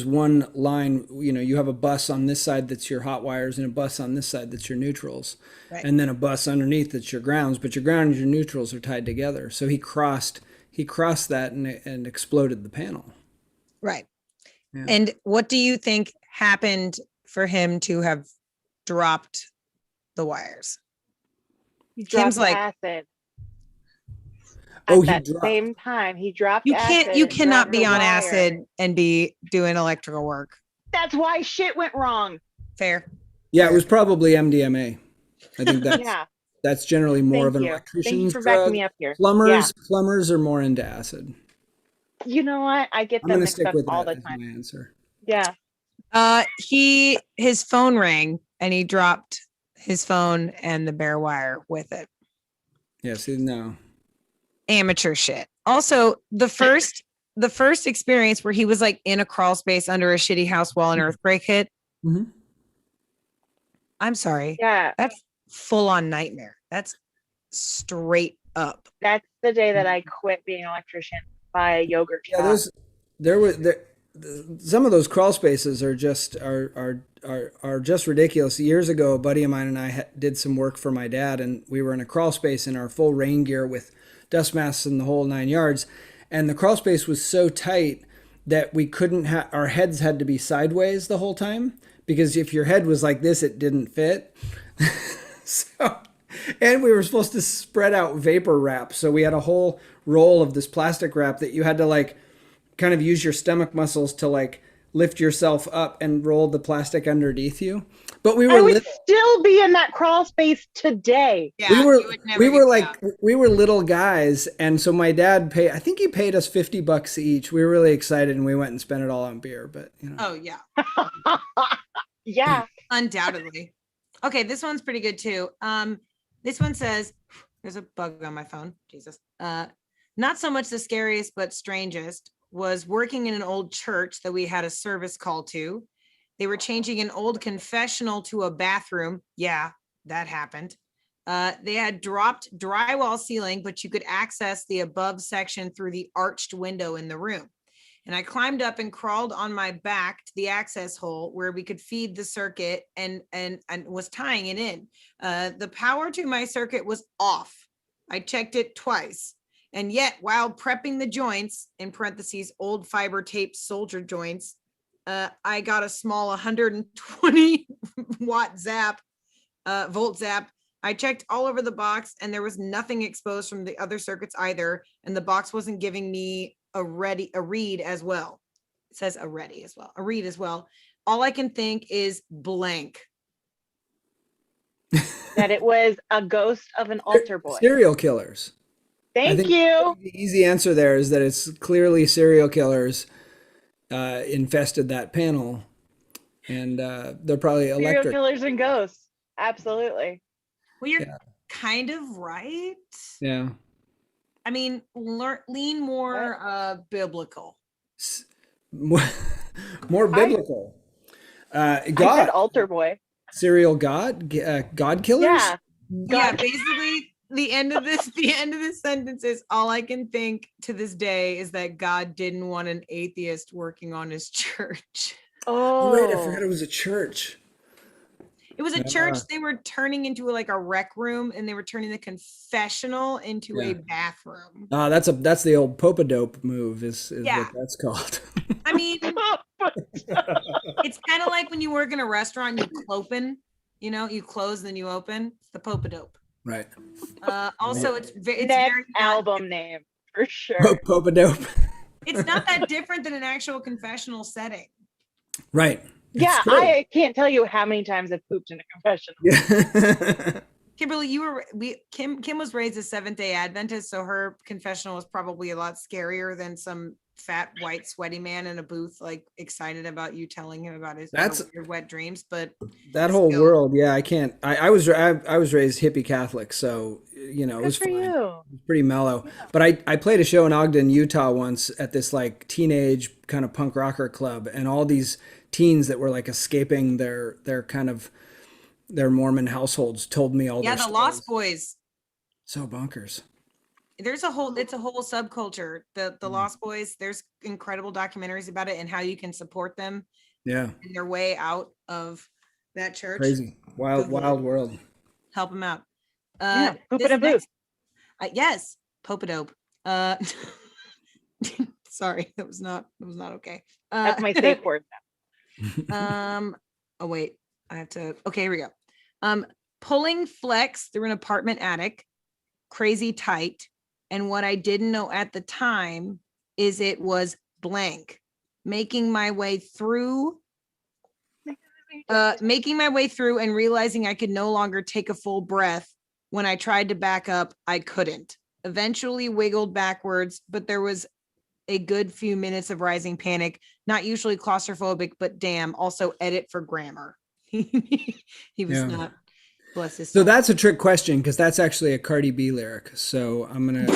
one line. You know, you have a bus on this side that's your hot wires, and a bus on this side that's your neutrals, Right. and then a bus underneath that's your grounds. But your ground and your neutrals are tied together. So he crossed that and exploded the panel. Right. Yeah. And what do you think happened for him to have dropped the wires? He Kim's dropped like, acid. Oh, At he that dropped. same time, he dropped you acid. you and cannot dropped be a on wire. acid and be doing electrical work. That's why shit went wrong. Fair. Yeah, Fair. it was probably MDMA. I think that's Yeah. that's generally more Thank of an you. Thank you electrician's for backing drug. me up here. Plumbers are more into acid. You know what? I get I'm them going to mixed stick up with all that the as time. my answer. Yeah. His phone rang and he dropped his phone and the bare wire with it. Yeah, see, no. Amateur shit. Also, the first experience where he was like in a crawl space under a shitty house while an earthquake hit. Mm-hmm. I'm sorry. Yeah. That's full on nightmare. That's straight up. That's the day that I quit being an electrician by a yogurt shop. Yeah, some of those crawl spaces are just ridiculous. Years ago, a buddy of mine and I did some work for my dad, and we were in a crawl space in our full rain gear with dust masks and the whole 9 yards. And the crawl space was so tight that we couldn't our heads had to be sideways the whole time, because if your head was like this, it didn't fit. And we were supposed to spread out vapor wrap. So we had a whole roll of this plastic wrap that you had to like kind of use your stomach muscles to like lift yourself up and roll the plastic underneath you. But we were I would still be in that crawl space today. Yeah, we were little guys, and so my dad I think he paid us $50 each. We were really excited, and we went and spent it all on beer. But you know. Oh yeah. Yeah. Undoubtedly. Okay, this one's pretty good too. This one says, there's a bug on my phone. Jesus. Not so much the scariest, but strangest was working in an old church that we had a service call to. They were changing an old confessional to a bathroom. Yeah, that happened. They had dropped drywall ceiling, but you could access the above section through the arched window in the room. And I climbed up and crawled on my back to the access hole where we could feed the circuit and was tying it in. The power to my circuit was off. I checked it twice. And yet, while prepping the joints, in parentheses, old fiber tape soldier joints, I got a small 120 volt zap. I checked all over the box and there was nothing exposed from the other circuits either. And the box wasn't giving me a read as well. It says a read as well. All I can think is blank. That it was a ghost of an altar boy. Serial killers. Thank you. The easy answer there is that it's clearly serial killers infested that panel, and they're probably Serial electric. killers and ghosts. Absolutely. Well, you're kind of right. Yeah. I mean, lean more biblical. More biblical. I said God. altar boy. Serial God killers. Yeah. Yeah, basically the end of this sentence is all I can think to this day is that God didn't want an atheist working on his church. Oh, Right, I forgot it was a church. It was a church they were turning into like a rec room, and they were turning the confessional into a bathroom. That's the old Pope-a-dope move is what that's called. I mean, it's kind of like when you work in a restaurant, you clopen, you close, then you open. It's the Pope-a-dope. Right. Also, it's next very album name for sure. Pope-a-dope. It's not that different than an actual confessional setting. Right. Yeah, I can't tell you how many times I've pooped in a confessional. Yeah. Kimberly, Kim was raised a Seventh-day Adventist, so her confessional was probably a lot scarier than some fat white sweaty man in a booth, like excited about you telling him about his That's your wet dreams. But that whole still, world. Yeah, I can't. I was raised hippie Catholic, so it Good was for fine. you. It was pretty mellow. But I played a show in Ogden, Utah once at this like teenage kind of punk rocker club, and all these teens that were like escaping their kind of their Mormon households told me all yeah, their the stories. Lost Boys. So bonkers. There's a whole it's a whole subculture. The Mm. Lost Boys. There's incredible documentaries about it and how you can support them Yeah, in their way out of that church. crazy, wild, Google it. wild world. Help them out. Yeah, poop in This a booth. next, yes, Popadope. Uh, sorry, that was not okay. That's my safe word. Oh wait, I have to. Okay, here we go. Pulling flex through an apartment attic, crazy tight. And what I didn't know at the time is it was blank. Making my way through and realizing I could no longer take a full breath. When I tried to back up, I couldn't. Eventually wiggled backwards, but there was a good few minutes of rising panic. Not usually claustrophobic, but damn, also edit for grammar. He was Yeah. not, bless his So soul. that's a trick question because that's actually a Cardi B lyric. So I'm gonna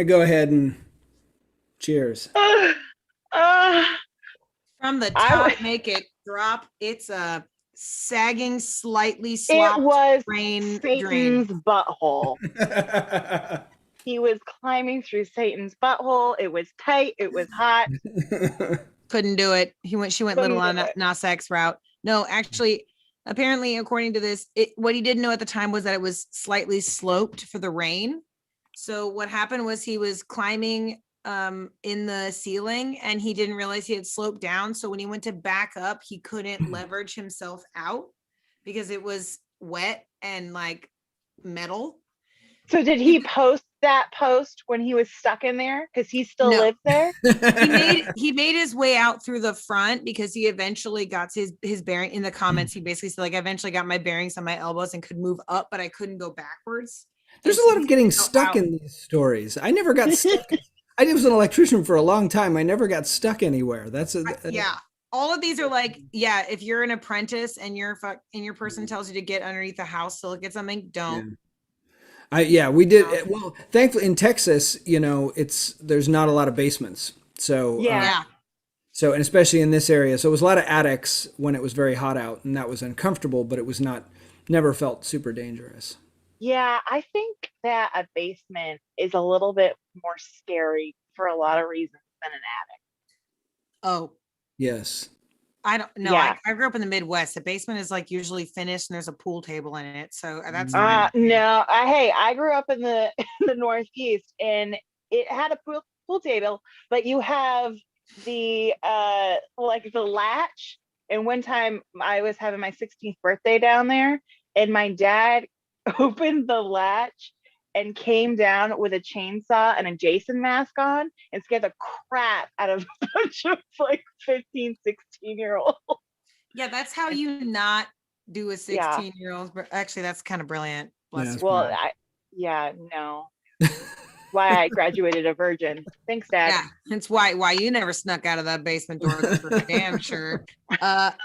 go ahead and cheers. From the I top, w- make it drop. It's a sagging, slightly it slopped was rain Satan's drain. butthole. He was climbing through Satan's butthole. It was tight. It was hot. Couldn't do it. She went Couldn't little on do it. Nas X route. No, actually, apparently, according to this, what he didn't know at the time was that it was slightly sloped for the rain. So what happened was he was climbing in the ceiling and he didn't realize he had sloped down. So when he went to back up, he couldn't leverage himself out because it was wet and like metal. So did he post that post when he was stuck in there? Because he still No. lives there? He made his way out through the front because he eventually got his bearing. In the comments, he basically said, like, I eventually got my bearings on my elbows and could move up, but I couldn't go backwards. There's And a so lot of he getting had to go stuck out. in these stories. I never got stuck. I was an electrician for a long time. I never got stuck anywhere. Yeah. All of these are like, yeah, if you're an apprentice and your person tells you to get underneath the house to look at something, don't. We did. Well, thankfully in Texas, there's not a lot of basements. So, Yeah. Yeah. so, and especially in this area. So it was a lot of attics when it was very hot out and that was uncomfortable, but it was never felt super dangerous. Yeah, I think that a basement is a little bit more scary for a lot of reasons than an attic. Oh, Yes. I don't know. Yeah. I grew up in the Midwest. The basement is like usually finished and there's a pool table in it. So that's No, I grew up in the in the Northeast and it had a pool table, but you have the like the latch. And one time I was having my 16th birthday down there, and my dad opened the latch and came down with a chainsaw and a Jason mask on and scared the crap out of a bunch of like 15, 16-year-olds. Yeah, that's how you not do a Yeah. 16-year-old. Actually, that's kind of brilliant. Bless Yeah, you. it's Well, no. Why I graduated a virgin. Thanks, Dad. Yeah, that's why you never snuck out of that basement door. That's for damn sure.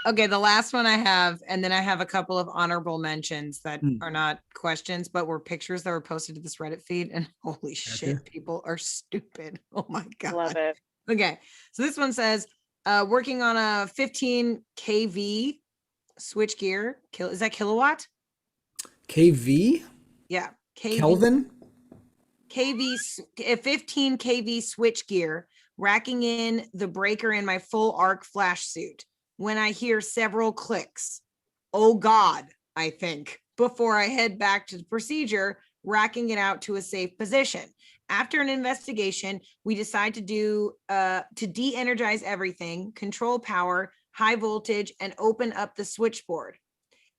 Okay, the last one I have, and then I have a couple of honorable mentions that are not questions, but were pictures that were posted to this Reddit feed. And holy shit, people are stupid. Oh my god. Love it. Okay, so this one says, working on a 15 kV switch gear. Is that kilowatt? KV? Yeah, kV. Kelvin? A 15 kV switch gear, racking in the breaker in my full arc flash suit. When I hear several clicks, oh God, I think, before I head back to the procedure, racking it out to a safe position. After an investigation, we decide to de-energize everything, control power, high voltage, and open up the switchboard.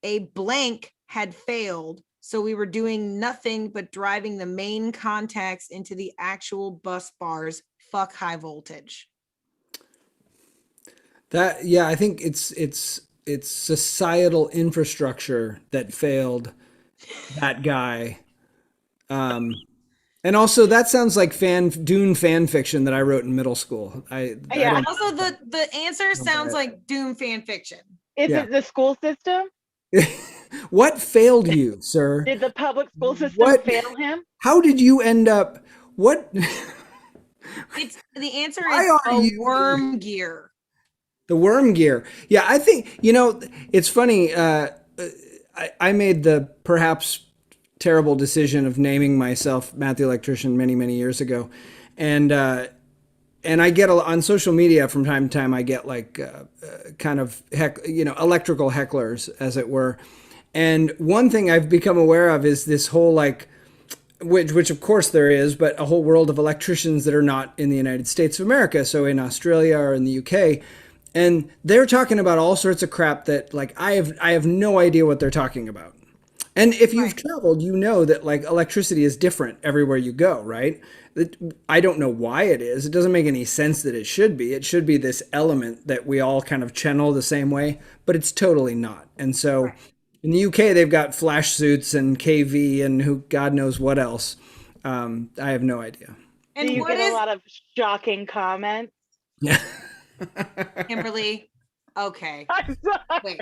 A blank had failed, so we were doing nothing but driving the main contacts into the actual bus bars. Fuck high voltage. I think it's societal infrastructure that failed that guy. And And also, that sounds like Dune fan fiction that I wrote in middle school. I Yeah. Also, the answer sounds like Doom fan fiction. Is Yeah. it the school system? What failed you, sir? Did the public school system What? fail him? How did you end up? What? It's the answer Why is are a you- worm gear. The worm gear. Yeah, I think, it's funny. I made the perhaps terrible decision of naming myself Matt the Electrician many, many years ago. And I get on social media from time to time, I get like kind of electrical hecklers, as it were. And one thing I've become aware of is this whole which of course there is, but a whole world of electricians that are not in the United States of America. So in Australia or in the UK. And they're talking about all sorts of crap that I have no idea what they're talking about. And if you've traveled, you know that electricity is different everywhere you go, right? I don't know why it is. It doesn't make any sense that it should be. It should be this element that we all kind of channel the same way, but it's totally not. And so in the UK, they've got flash suits and KV and who God knows what else. I have no idea. And do you get a lot of shocking comments? Yeah. Kimberly. Okay. Wait.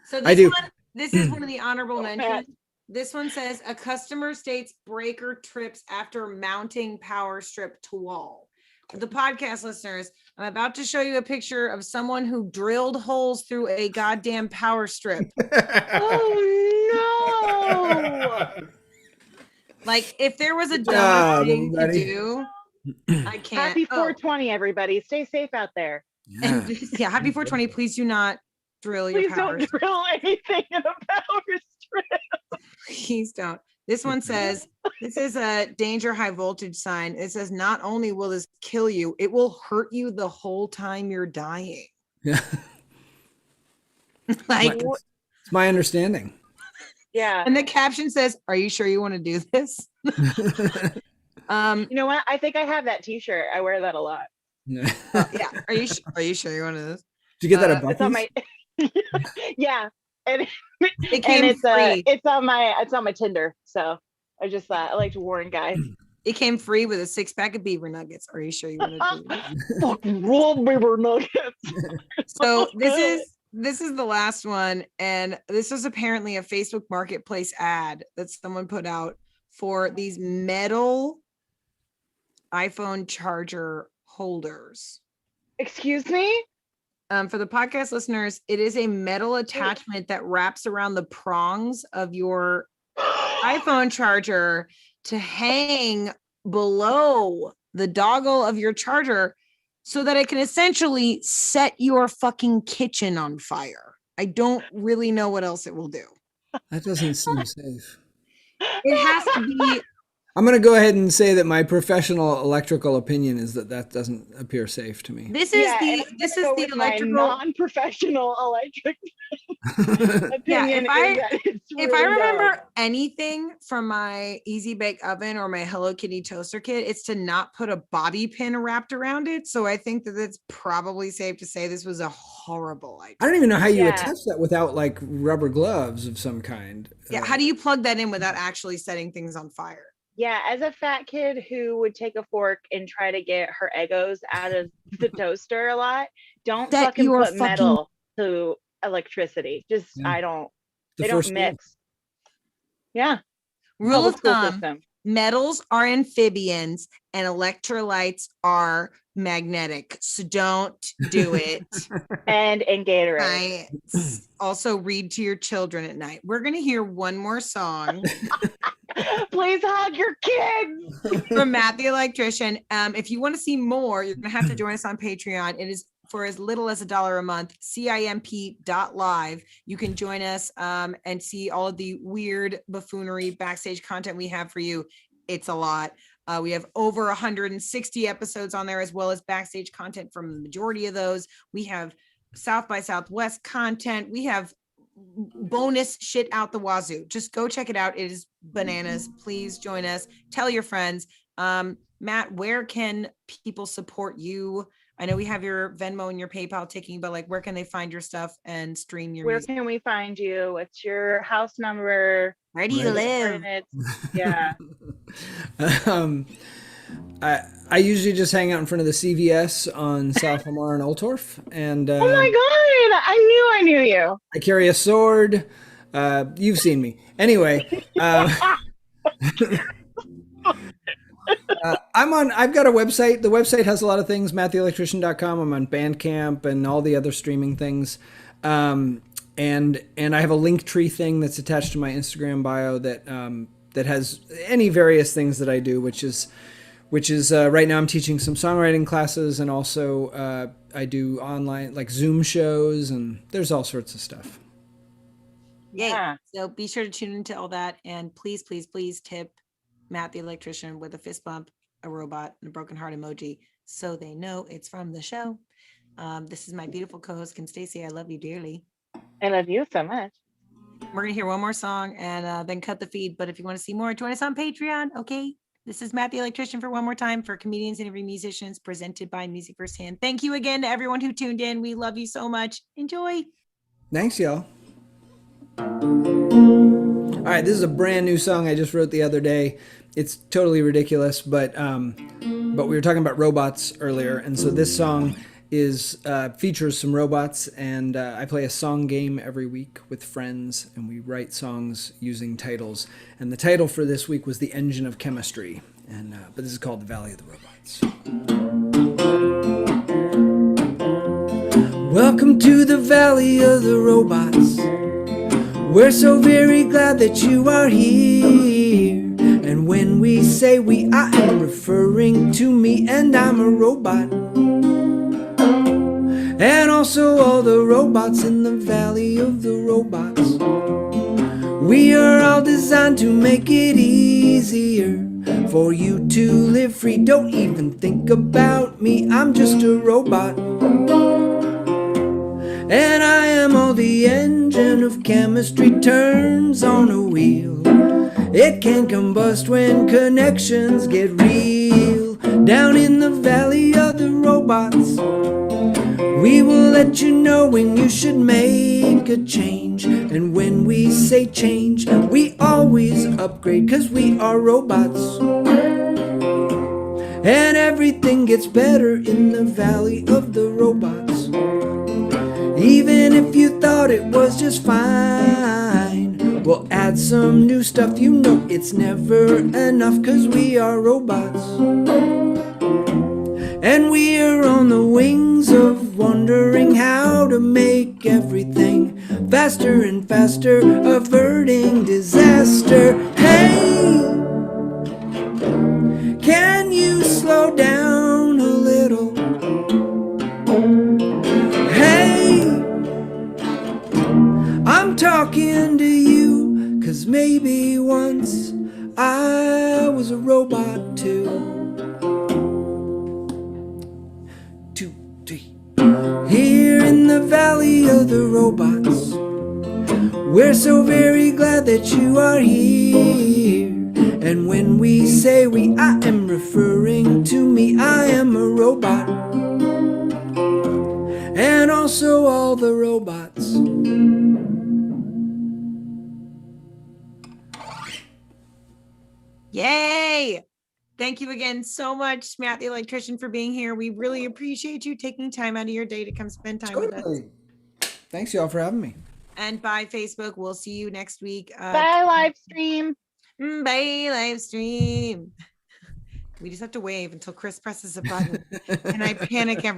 So I do. this is one of the honorable mentions. This one says a customer states breaker trips after mounting power strip to wall. For the podcast listeners, I'm about to show you a picture of someone who drilled holes through a goddamn power strip. Oh no! Like if there was a dumb thing to do, I can't. Happy 420, everybody. Stay safe out there. Yeah. Yeah, happy 420. Please do not drill your Please power don't strip. drill anything in a power strip. Please don't. This one says, this is a danger high voltage sign. It says, not only will this kill you, it will hurt you the whole time you're dying. Yeah. It's my understanding. Yeah. And the caption says, are you sure you want to do this? You know what? I think I have that t-shirt. I wear that a lot. Yeah. Yeah. Are you sure you want to do this? Did you get that at It's on Bucky's? my yeah. And It came free. it's on my Tinder. So I just thought I like to warn guys. It came free with a 6-pack of beaver nuggets. Are you sure you want to do this? Fucking roll beaver nuggets. So this is the last one, and this was apparently a Facebook Marketplace ad that someone put out for these metal iPhone charger holders. Excuse me? For the podcast listeners, it is a metal attachment that wraps around the prongs of your iPhone charger to hang below the doggle of your charger so that it can essentially set your fucking kitchen on fire. I don't really know what else it will do. That doesn't seem safe. It has to be. I'm going to go ahead and say that my professional electrical opinion is that doesn't appear safe to me. This is the electrical non-professional electric opinion. If I remember anything from my Easy Bake Oven or my Hello Kitty toaster kit, it's to not put a bobby pin wrapped around it. So I think that it's probably safe to say this was a horrible idea. I don't even know how you attach that without rubber gloves of some kind. Yeah, how do you plug that in without actually setting things on fire? Yeah, as a fat kid who would take a fork and try to get her Eggos out of the toaster a lot, don't fucking put metal to electricity. Just they don't mix. Yeah. Rule of thumb, metals are amphibians and electrolytes are magnetic. So don't do it. And in Gatorade. Also read to your children at night. We're going to hear one more song. Please hug your kids. From Matt the Electrician. If you want to see more, you're going to have to join us on Patreon. It is for as little as $1 a month, CIMP.LIVE. You can join us and see all of the weird buffoonery backstage content we have for you. It's a lot. We have over 160 episodes on there, as well as backstage content from the majority of those. We have South by Southwest content. We have bonus shit out the wazoo. Just go check it out. It is bananas. Please join us. Tell your friends. Matt, where can people support you? I know we have your Venmo and your PayPal ticking, but where can they find your stuff and stream your music? Where can we find you? What's your house number? Where do you live? Yeah. I usually just hang out in front of the CVS on South Lamar and Oltorf, and Oh my God, I knew you. I carry a sword. You've seen me. Anyway, I've got a website. The website has a lot of things, MattTheElectrician.com. I'm on Bandcamp and all the other streaming things. And I have a link tree thing that's attached to my Instagram bio that has any various things that I do, which is right now I'm teaching some songwriting classes, and also I do online like Zoom shows, and there's all sorts of stuff. Yay. Yeah. So be sure to tune into all that. And please, please, please tip Matt the Electrician with a fist bump, a robot, and a broken heart emoji so they know it's from the show. This is my beautiful co-host, Kim Stacy. I love you dearly. I love you so much. We're going to hear one more song and then cut the feed. But if you want to see more, join us on Patreon. Okay. This is Matt the Electrician for one more time for Comedians Interview Musicians, presented by Music Firsthand. Thank you again to everyone who tuned in. We love you so much. Enjoy. Thanks, y'all. All right, this is a brand new song I just wrote the other day. It's totally ridiculous, but we were talking about robots earlier, and so this song features some robots, and I play a song game every week with friends, and we write songs using titles. And the title for this week was "The Engine of Chemistry," and but this is called "The Valley of the Robots." Welcome to the Valley of the Robots. We're so very glad that you are here. And when we say we, I am referring to me, and I'm a robot. And also all the robots in the Valley of the Robots. We are all designed to make it easier for you to live free. Don't even think about me, I'm just a robot. And I am all the engine of chemistry turns on a wheel. It can combust when connections get real. Down in the Valley of the Robots, we will let you know when you should make a change. And when we say change, we always upgrade, 'cause we are robots. And everything gets better in the Valley of the Robots. Even if you thought it was just fine, we'll add some new stuff. You know it's never enough, 'cause we are robots. And we are on the wings of wondering how to make everything faster and faster, averting disaster. Hey, can you slow down a little? Hey, I'm talking to you, 'cause maybe once I was a robot too. 2, 3. Here in the Valley of the Robots, we're so very glad that you are here. And when we say we, I am referring to me, I am a robot. And also all the robots. Yay! Thank you again so much, Matt the Electrician, for being here. We really appreciate you taking time out of your day to come spend time with us. Thanks, y'all, for having me. And bye, Facebook. We'll see you next week. Bye, live stream. Bye, live stream. We just have to wave until Chris presses a button, and I panic every